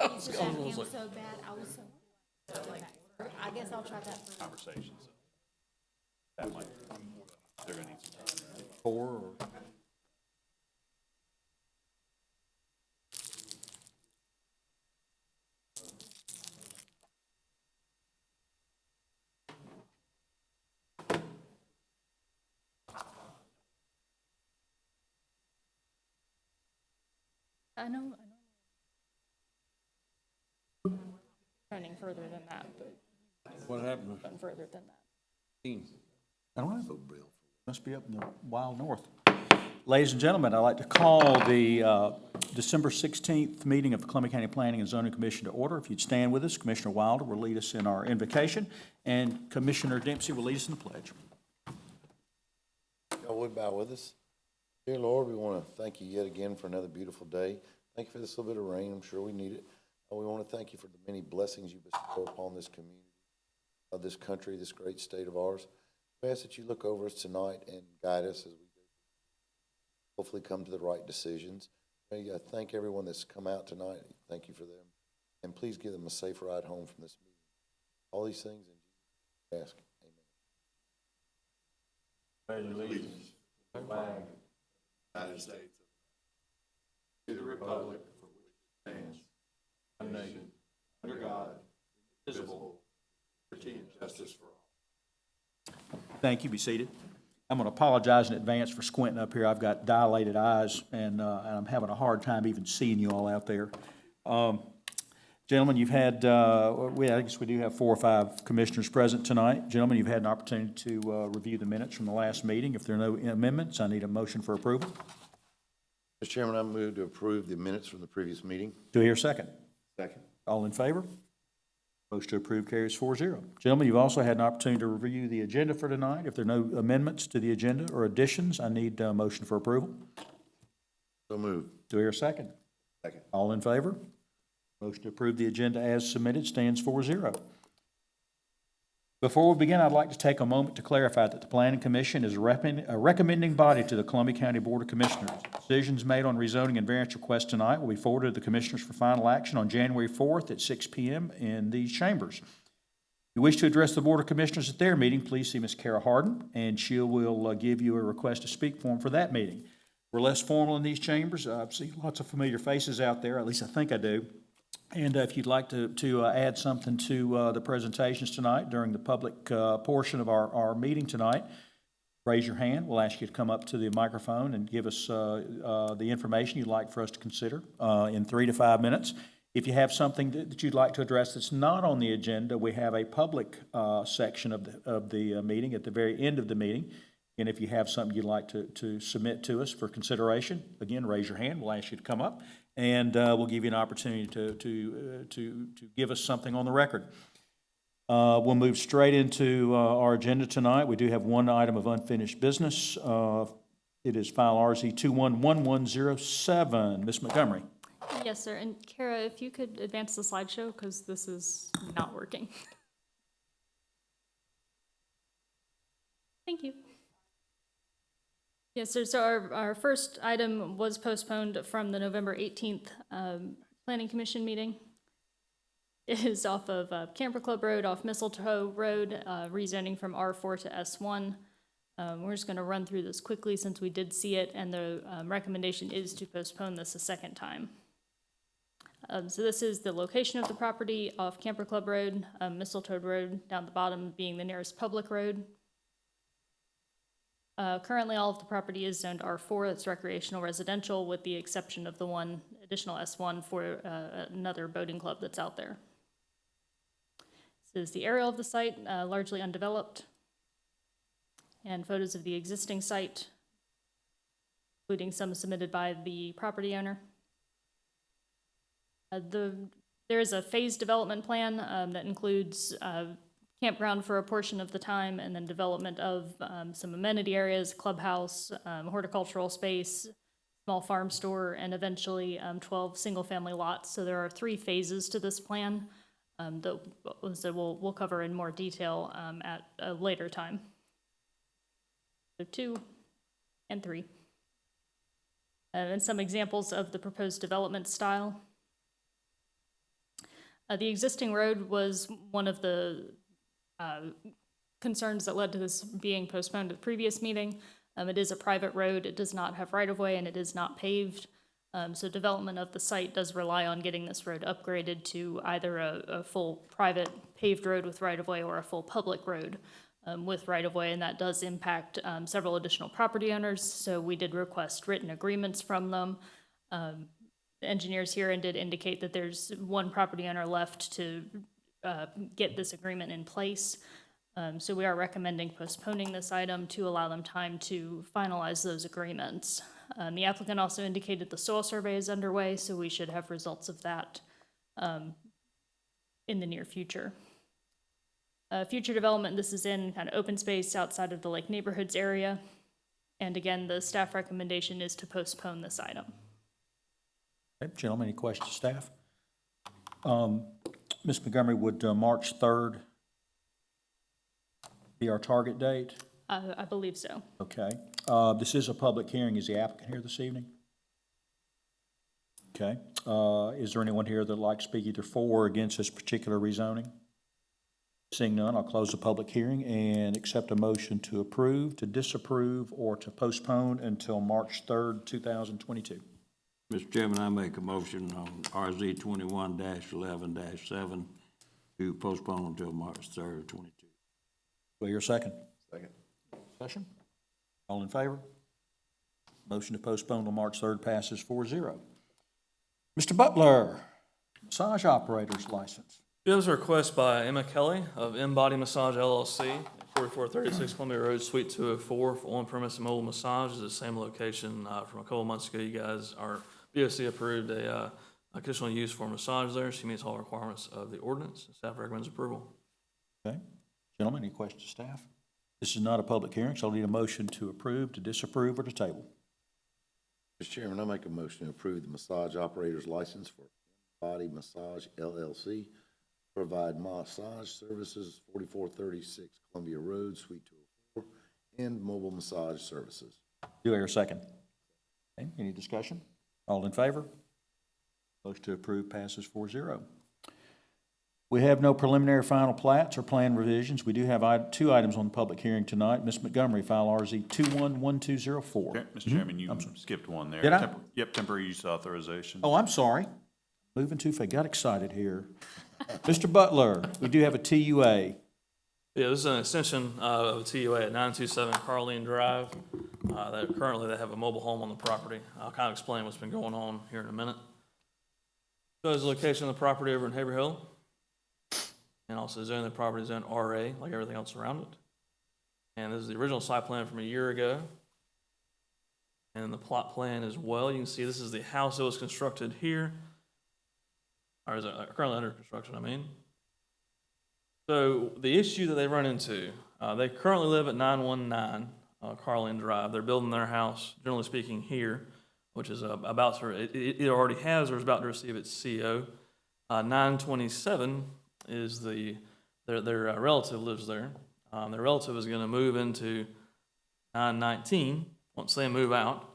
It's just that ham so bad, I was so like, I guess I'll try that for Conversations. That might, they're gonna need some time. 4 or? I know. Running further than that, but What happened? going further than that. I don't have a bill. Must be up in the wild north. Ladies and gentlemen, I'd like to call the December 16th meeting of the Columbia County Planning and Zoning Commission to order. If you'd stand with us, Commissioner Wilder will lead us in our invocation, and Commissioner Dempsey will lead us in the pledge. Y'all would bow with us. Dear Lord, we want to thank you yet again for another beautiful day. Thank you for this little bit of rain. I'm sure we need it. We want to thank you for the many blessings you bestow upon this community, this country, this great state of ours. We ask that you look over us tonight and guide us as we hopefully come to the right decisions. I thank everyone that's come out tonight. Thank you for them. And please give them a safe ride home from this meeting. All these things in Jesus' name, ask. Amen. Allegiance to the flag of the United States, to the republic for which it stands, one nation, under God, indivisible, liberty and justice for all. Thank you. Be seated. I'm going to apologize in advance for squinting up here. I've got dilated eyes, and I'm having a hard time even seeing you all out there. Gentlemen, you've had, I guess we do have 4 or 5 commissioners present tonight. Gentlemen, you've had an opportunity to review the minutes from the last meeting. If there are no amendments, I need a motion for approval. Mr. Chairman, I move to approve the minutes from the previous meeting. Do I hear a second? Second. All in favor? Motion to approve carries 4-0. Gentlemen, you've also had an opportunity to review the agenda for tonight. If there are no amendments to the agenda or additions, I need a motion for approval. So moved. Do I hear a second? Second. All in favor? Motion to approve the agenda as submitted stands 4-0. Before we begin, I'd like to take a moment to clarify that the Planning Commission is a recommending body to the Columbia County Board of Commissioners. Decisions made on rezoning and variance requests tonight will be forwarded to the Commissioners for final action on January 4th at 6 p.m. in these chambers. If you wish to address the Board of Commissioners at their meeting, please see Ms. Kara Harden, and she will give you a request to speak form for that meeting. We're less formal in these chambers. I see lots of familiar faces out there, at least I think I do. And if you'd like to add something to the presentations tonight during the public portion of our meeting tonight, raise your hand. We'll ask you to come up to the microphone and give us the information you'd like for us to consider in 3 to 5 minutes. If you have something that you'd like to address that's not on the agenda, we have a public section of the meeting at the very end of the meeting. And if you have something you'd like to submit to us for consideration, again, raise your hand. We'll ask you to come up, and we'll give you an opportunity to give us something on the record. We'll move straight into our agenda tonight. We do have one item of unfinished business. It is file RZ 211107. Ms. Montgomery. Yes, sir. And Kara, if you could advance the slideshow, because this is not working. Thank you. Yes, sir. So our first item was postponed from the November 18th Planning Commission meeting. It is off of Camper Club Road, off Mistletoe Road, rezoning from R4 to S1. We're just going to run through this quickly since we did see it, and the recommendation is to postpone this a second time. So this is the location of the property off Camper Club Road, Mistletoe Road, down the bottom being the nearest public road. Currently, all of the property is zoned R4, it's recreational residential, with the exception of the one additional S1 for another boating club that's out there. This is the aerial of the site, largely undeveloped, and photos of the existing site, including some submitted by the property owner. There is a phased development plan that includes campground for a portion of the time, and then development of some amenity areas, clubhouse, horticultural space, small farm store, and eventually 12 single-family lots. So there are 3 phases to this plan that we'll cover in more detail at a later time. So 2 and 3. And some examples of the proposed development style. The existing road was one of the concerns that led to this being postponed at the previous meeting. It is a private road, it does not have right-of-way, and it is not paved. So development of the site does rely on getting this road upgraded to either a full private paved road with right-of-way or a full public road with right-of-way, and that does impact several additional property owners. So we did request written agreements from them. The engineers here and did indicate that there's one property owner left to get this agreement in place. So we are recommending postponing this item to allow them time to finalize those agreements. The applicant also indicated the soil survey is underway, so we should have results of that in the near future. Future development, this is in kind of open space outside of the Lake Neighborhoods area. And again, the staff recommendation is to postpone this item. Okay, gentlemen, any questions, staff? Ms. Montgomery, would March 3rd be our target date? I believe so. Okay. This is a public hearing. Is the applicant here this evening? Okay. Is there anyone here that'd like to speak either for or against this particular rezoning? Seeing none, I'll close the public hearing and accept a motion to approve, to disapprove, or to postpone until March 3rd, 2022. Mr. Chairman, I make a motion on RZ 21-11-7 to postpone until March 3rd, 22. Do I hear a second? Second. Discussion? All in favor? Motion to postpone till March 3rd passes 4-0. Mr. Butler, massage operator's license. This is a request by Emma Kelly of Embody Massage LLC, 4436 Columbia Road, Suite 204, for on-premise mobile massage. Is the same location from a couple of months ago. You guys, our BOC approved a conditional use for massage there. She meets all requirements of the ordinance. Staff recommends approval. Okay. Gentlemen, any questions, staff? This is not a public hearing, so I'll need a motion to approve, to disapprove, or to table. Mr. Chairman, I make a motion to approve the massage operator's license for Body Massage LLC, provide massage services, 4436 Columbia Road, Suite 204, and mobile massage services. Do I hear a second? Okay. Any discussion? All in favor? Motion to approve passes 4-0. We have no preliminary final plats or plan revisions. We do have two items on the public hearing tonight. Ms. Montgomery, file RZ 211204. Okay, Mr. Chairman, you skipped one there. Did I? Yep, temporary use authorization. Oh, I'm sorry. Moving too fast. Got excited here. Mr. Butler, we do have a TUA. Yeah, this is an extension of a TUA at 927 Carleen Drive. Currently, they have a mobile home on the property. I'll kind of explain what's been going on here in a minute. So there's a location of the property over in Haverhill. And also zone the property zone RA, like everything else around it. And this is the original site plan from a year ago. And the plot plan as well. You can see this is the house that was constructed here. Or is it currently under construction, I mean. So the issue that they run into, they currently live at 919 Carlin Drive. They're building their house, generally speaking, here, which is about to, it either already has or is about to receive its CO. 927 is their relative lives there. Their relative is going to move into 919 once they move out.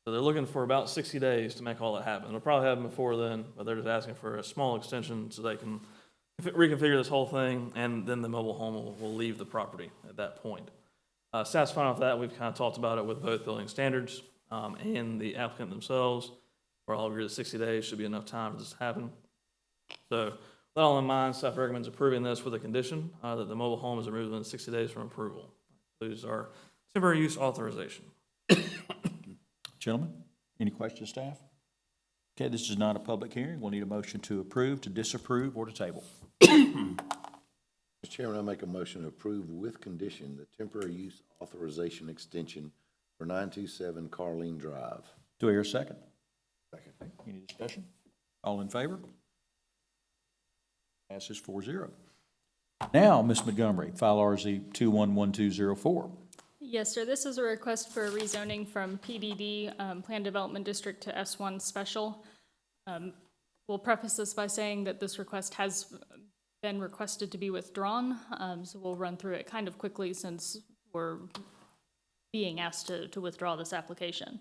So they're looking for about 60 days to make all that happen. It'll probably happen before then, but they're just asking for a small extension so they can reconfigure this whole thing, and then the mobile home will leave the property at that point. Staff's fine with that. We've kind of talked about it with both building standards and the applicant themselves. We're all agree that 60 days should be enough time for this to happen. So with that all in mind, staff recommends approving this with a condition that the mobile home is removed within 60 days from approval. These are temporary use authorization. Gentlemen, any questions, staff? Okay, this is not a public hearing. We'll need a motion to approve, to disapprove, or to table. Mr. Chairman, I make a motion to approve with condition the temporary use authorization extension for 927 Carleen Drive. Do I hear a second? Second. Any discussion? All in favor? Passes 4-0. Now, Ms. Montgomery, file RZ 211204. Yes, sir. This is a request for rezoning from PDD, Plan Development District, to S1 Special. We'll preface this by saying that this request has been requested to be withdrawn, so we'll run through it kind of quickly since we're being asked to withdraw this application.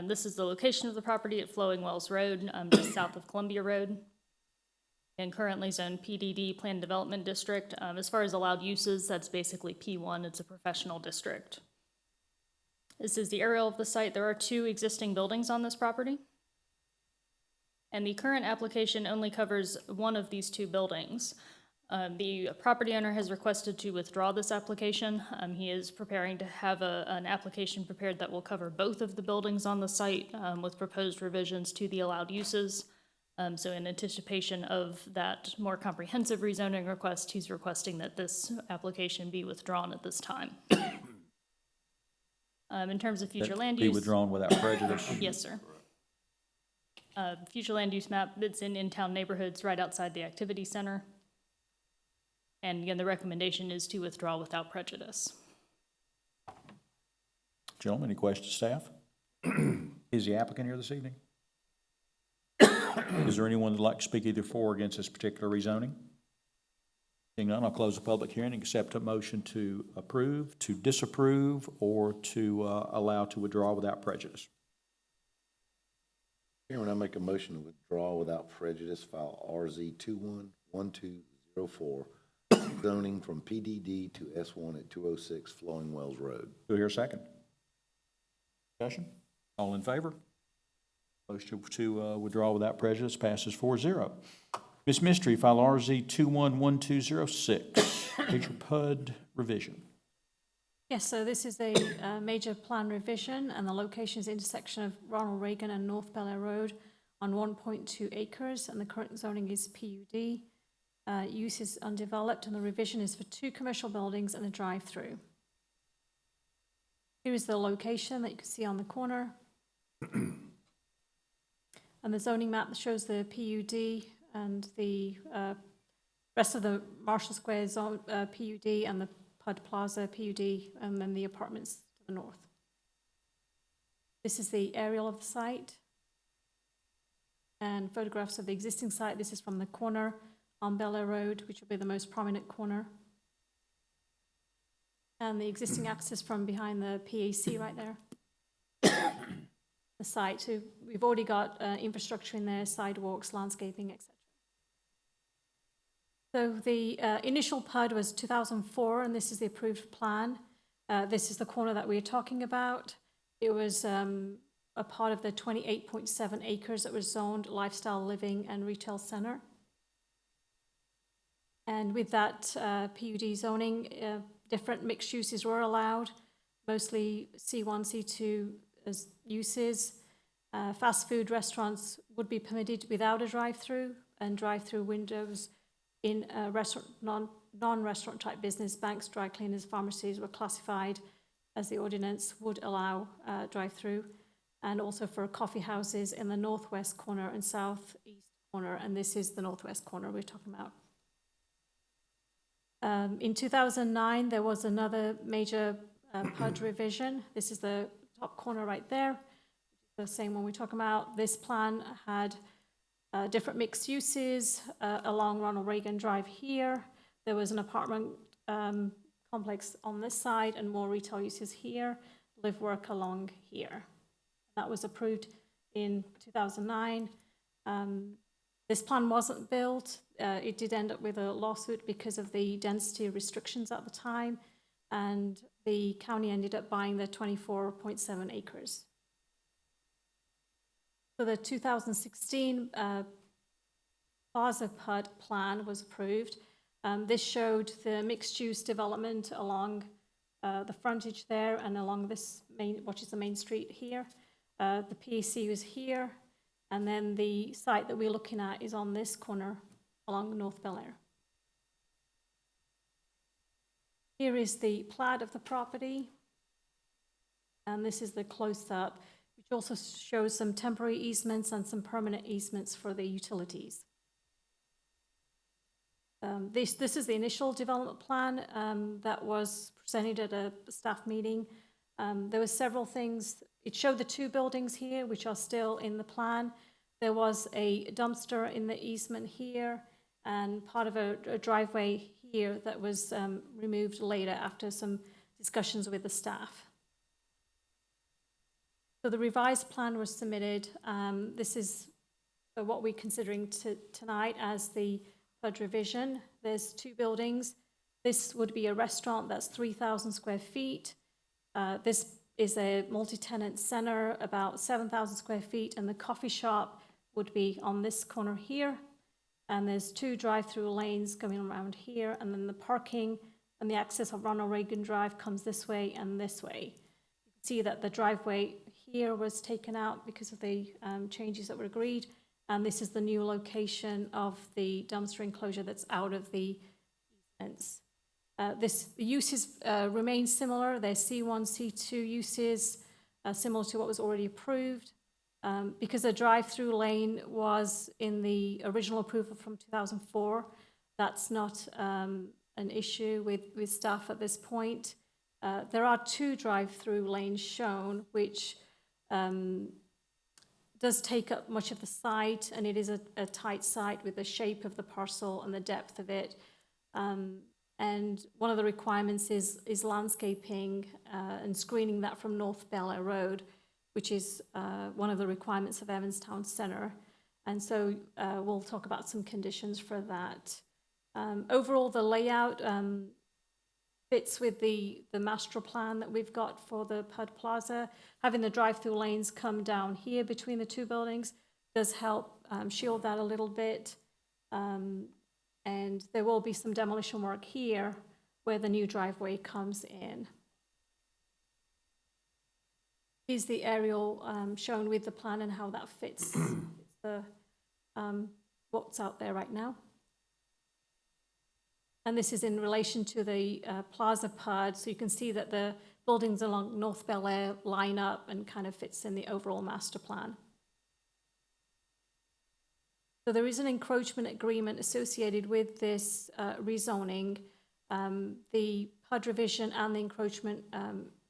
This is the location of the property at Flowing Wells Road, just south of Columbia Road. and currently zoned PDD, Planned Development District. As far as allowed uses, that's basically P1, it's a professional district. This is the aerial of the site. There are 2 existing buildings on this property. And the current application only covers one of these 2 buildings. The property owner has requested to withdraw this application. He is preparing to have an application prepared that will cover both of the buildings on the site with proposed revisions to the allowed uses. So in anticipation of that more comprehensive rezoning request, he's requesting that this application be withdrawn at this time. In terms of future land Be use. withdrawn without prejudice. Yes, sir. Future land use map, it's in-town neighborhoods right outside the activity center. And again, the recommendation is to withdraw without prejudice. Gentlemen, any questions, staff? Is the applicant here this evening? Is there anyone that'd like to speak either for or against this particular rezoning? Seeing none, I'll close the public hearing and accept a motion to approve, to disapprove, or to allow to withdraw without prejudice. Chairman, I make a motion to withdraw without prejudice, file RZ 211204, zoning from PDD to S1 at 206 Flowing Wells Road. Do I hear a second? Discussion? All in favor? Motion to withdraw without prejudice passes 4-0. Ms. Mystery, file RZ 211206, major PUD revision. Yes, so this is a major plan revision, and the location is intersection of Ronald Reagan and North Bel Air Road on 1.2 acres, and the current zoning is PUD. Use is undeveloped, and the revision is for 2 commercial buildings and a drive-through. Here is the location that you can see on the corner. And the zoning map shows the PUD and the rest of the Marshall Square zone, PUD, and the PUD Plaza PUD, and then the apartments to the north. This is the aerial of the site and photographs of the existing site. This is from the corner on Bel Air Road, which will be the most prominent corner. And the existing access from behind the PAC right there. The site, so we've already got infrastructure in there, sidewalks, landscaping, etc. So the initial PUD was 2004, and this is the approved plan. This is the corner that we're talking about. It was a part of the 28.7 acres that was zoned lifestyle living and retail center. And with that PUD zoning, different mixed uses were allowed, mostly C1, C2 as uses. Fast food restaurants would be permitted without a drive-through, and drive-through windows in restaurant, non-restaurant type business, banks, dry cleaners, pharmacies were classified as the ordinance would allow drive-through, and also for coffee houses in the northwest corner and southeast corner, and this is the northwest corner we're talking about. In 2009, there was another major PUD revision. This is the top corner right there, the same one we're talking about. This plan had different mixed uses along Ronald Reagan Drive here. There was an apartment complex on this side and more retail uses here, live work along here. That was approved in 2009. This plan wasn't built. It did end up with a lawsuit because of the density restrictions at the time, and the county ended up buying the 24.7 acres. So the 2016 Plaza PUD plan was approved. This showed the mixed-use development along the frontage there and along this main, which is the main street here. The PAC was here, and then the site that we're looking at is on this corner along North Bel Air. Here is the plat of the property, and this is the close-up, which also shows some temporary easements and some permanent easements for the utilities. This is the initial development plan that was presented at a staff meeting. There were several things. It showed the 2 buildings here, which are still in the plan. There was a dumpster in the easement here, and part of a driveway here that was removed later after some discussions with the staff. So the revised plan was submitted. This is what we're considering tonight as the PUD revision. There's two buildings. This would be a restaurant that's 3,000 square feet. This is a multi-tenant center, about 7,000 square feet, and the coffee shop would be on this corner here. And there's two drive-through lanes going around here, and then the parking and the access of Ronald Reagan Drive comes this way and this way. You can see that the driveway here was taken out because of the changes that were agreed, and this is the new location of the dumpster enclosure that's out of the easements. The uses remain similar. They're C1, C2 uses, similar to what was already approved. Because a drive-through lane was in the original approval from 2004, that's not an issue with staff at this point. There are two drive-through lanes shown, which does take up much of the site, and it is a tight site with the shape of the parcel and the depth of it. And one of the requirements is landscaping and screening that from North Bel Air Road, which is one of the requirements of Evans Town Center. And so we'll talk about some conditions for that. Overall, the layout fits with the master plan that we've got for the PUD Plaza. Having the drive-through lanes come down here between the two buildings does help shield that a little bit. And there will be some demolition work here where the new driveway comes in. Here's the aerial shown with the plan and how that fits the what's out there right now. And this is in relation to the Plaza PUD, so you can see that the buildings along North Bel Air line up and kind of fits in the overall master plan. So there is an encroachment agreement associated with this rezoning. The PUD revision and the encroachment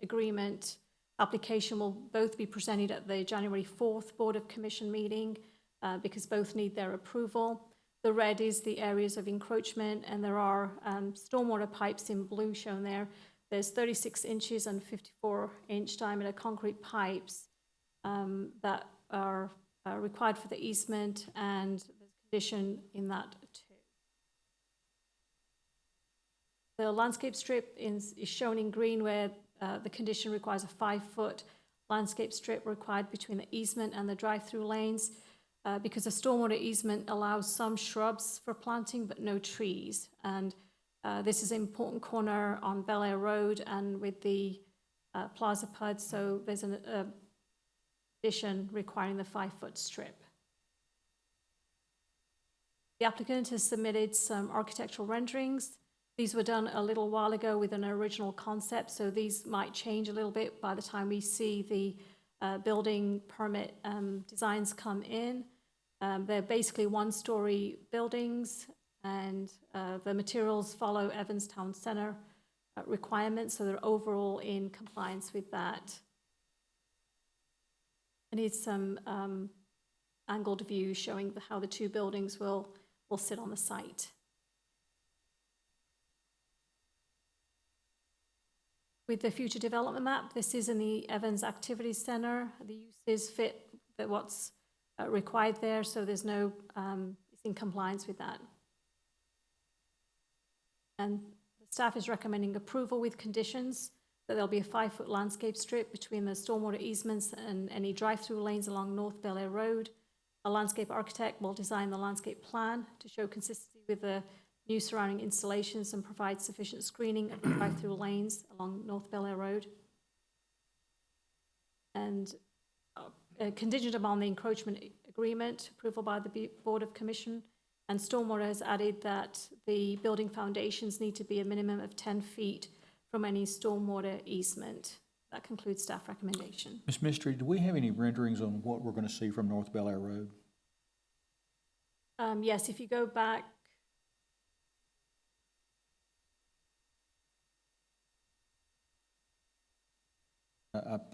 agreement application will both be presented at the January 4th Board of Commission meeting because both need their approval. The red is the areas of encroachment, and there are stormwater pipes in blue shown there. There's 36 inches and 54-inch diameter concrete pipes that are required for the easement, and there's a condition in that too. The landscape strip is shown in green, where the condition requires a 5-foot landscape strip required between the easement and the drive-through lanes, because a stormwater easement allows some shrubs for planting but no trees. And this is an important corner on Bel Air Road and with the Plaza PUD, so there's an addition requiring the 5-foot strip. The applicant has submitted some architectural renderings. These were done a little while ago with an original concept, so these might change a little bit by the time we see the building permit designs come in. They're basically one-story buildings, and the materials follow Evans Town Center requirements, so they're overall in compliance with that. I need some angled views showing how the two buildings will sit on the site. With the future development map, this is in the Evans Activity Center. The uses fit what's required there, so there's no, it's in compliance with that. And the staff is recommending approval with conditions that there'll be a 5-foot landscape strip between the stormwater easements and any drive-through lanes along North Bel Air Road. A landscape architect will design the landscape plan to show consistency with the new surrounding installations and provide sufficient screening of the drive-through lanes along North Bel Air Road. And contingent upon the encroachment agreement, approval by the Board of Commission, and Stormwater has added that the building foundations need to be a minimum of 10 feet from any stormwater easement. That concludes staff recommendation. Ms. Mystery, do we have any renderings on what we're going to see from North Bel Air Road? Yes, if you go back,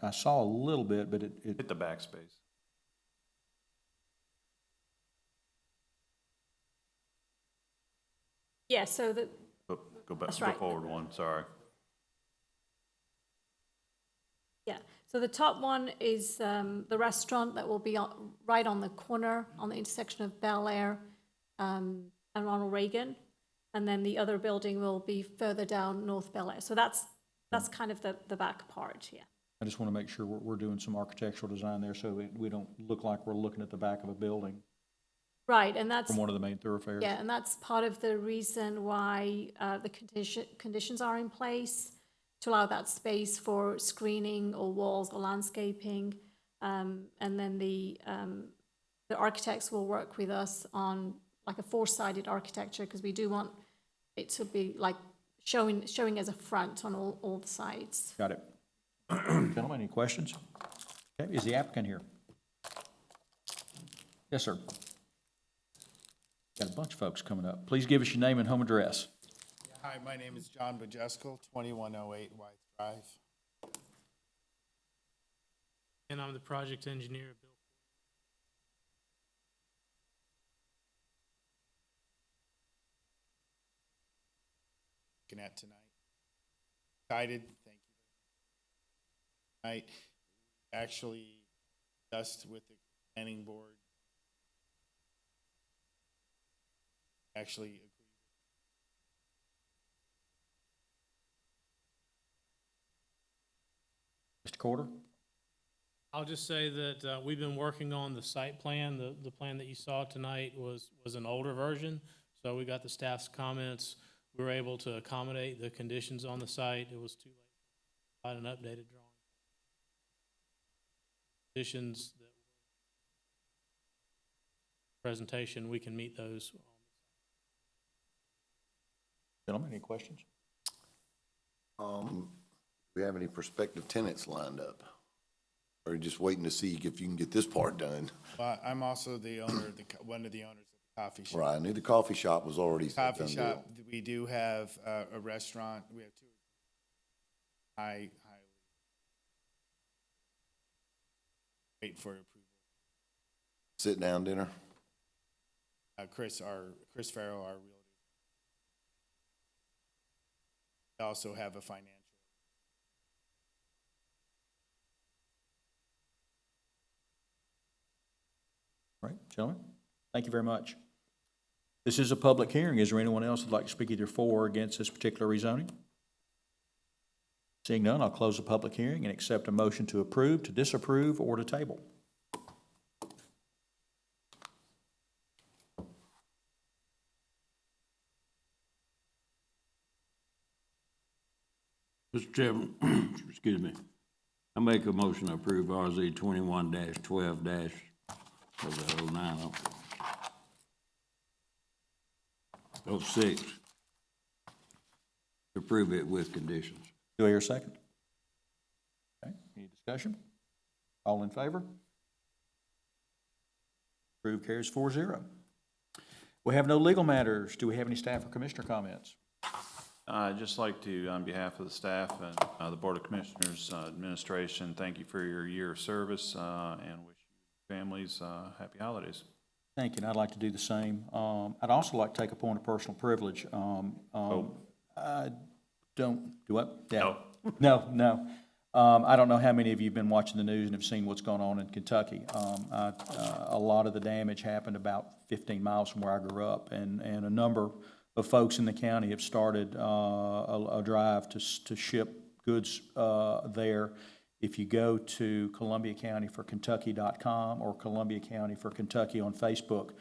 I saw a little bit, but it Hit the backspace. yeah, so that, Go back, That's go right. forward one, sorry. yeah. So the top one is the restaurant that will be right on the corner, on the intersection of Bel Air and Ronald Reagan. And then the other building will be further down North Bel Air. So that's kind of the back part, yeah. I just want to make sure we're doing some architectural design there so we don't look like we're looking at the back of a building Right, and that's, from one of the main thoroughfares. yeah, and that's part of the reason why the conditions are in place to allow that space for screening or walls or landscaping. And then the architects will work with us on like a four-sided architecture because we do want it to be like showing as a front on all the sides. Got it. Gentlemen, any questions? Okay, is the applicant here? Yes, sir. Got a bunch of folks coming up. Please give us your name and home address. Hi, my name is John Bajesko, 2108 White Drive. And I'm the project engineer at Bill. Looking at tonight. Excited, thank you. Tonight, actually, discussed with the planning board. Actually agree. Mr. Corder? I'll just say that we've been working on the site plan. The plan that you saw tonight was an older version. So we got the staff's comments. We were able to accommodate the conditions on the site. It was too late to provide an updated drawing. Conditions that presentation, we can meet those. Gentlemen, any questions? Do we have any prospective tenants lined up? Or are you just waiting to see if you can get this part done? Well, I'm also the owner, one of the owners of the coffee shop. Right, I knew the coffee shop was already a Coffee done shop, deal. we do have a restaurant, we have two. Highly wait for approval. Sit-down dinner? Chris Farrow, our realtor. We also have a financial. All right, gentlemen, thank you very much. This is a public hearing. Is there anyone else who'd like to speak either for or against this particular rezoning? Seeing none, I'll close the public hearing and accept a motion to approve, to disapprove, or to table. Mr. Chairman, excuse me, I make a motion to approve RZ 21-12 what's that, 09, 06. Approve it with conditions. Do I hear a second? Okay, any discussion? All in favor? Approved carries 4-0. We have no legal matters. Do we have any staff or commissioner comments? I'd just like to, on behalf of the staff and the Board of Commissioners administration, thank you for your year of service and wish you families happy holidays. Thank you, and I'd like to do the same. I'd also like to take a point of personal privilege. I don't, do what? Yeah. No. I don't know how many of you have been watching the news and have seen what's going on in Kentucky. A lot of the damage happened about 15 miles from where I grew up, and a number of folks in the county have started a drive to ship goods there. If you go to columbiacountyforkentucky.com or Columbia County for Kentucky on Facebook,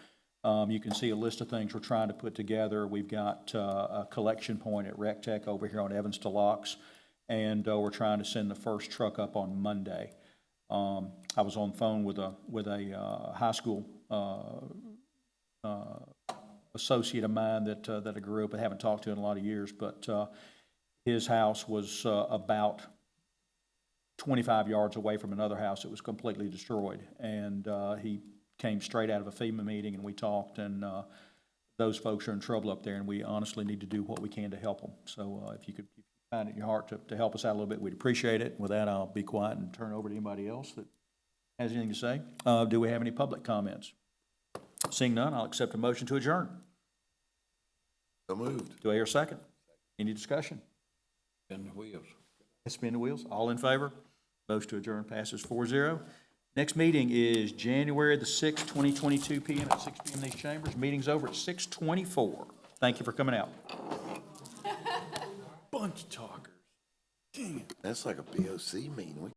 you can see a list of things we're trying to put together. We've got a collection point at RecTech over here on Evans to Locks, and we're trying to send the first truck up on Monday. I was on the phone with a high school associate of mine that I grew up, I haven't talked to in a lot of years, but his house was about 25 yards away from another house that was completely destroyed. And he came straight out of a FEMA meeting, and we talked, and those folks are in trouble up there, and we honestly need to do what we can to help them. So if you could find it in your heart to help us out a little bit, we'd appreciate it. With that, I'll be quiet and turn it over to anybody else that has anything to say. Do we have any public comments? Seeing none, I'll accept a motion to adjourn. So moved. Do I hear a second? Any discussion? Spin the wheels. Spin the wheels. All in favor? Motion to adjourn passes 4-0. Next meeting is January the 6th, 2022, PM at 6 PM in these chambers. Meeting's over at 6:24. Thank you for coming out. Bunch of talkers. That's like a BOC meeting.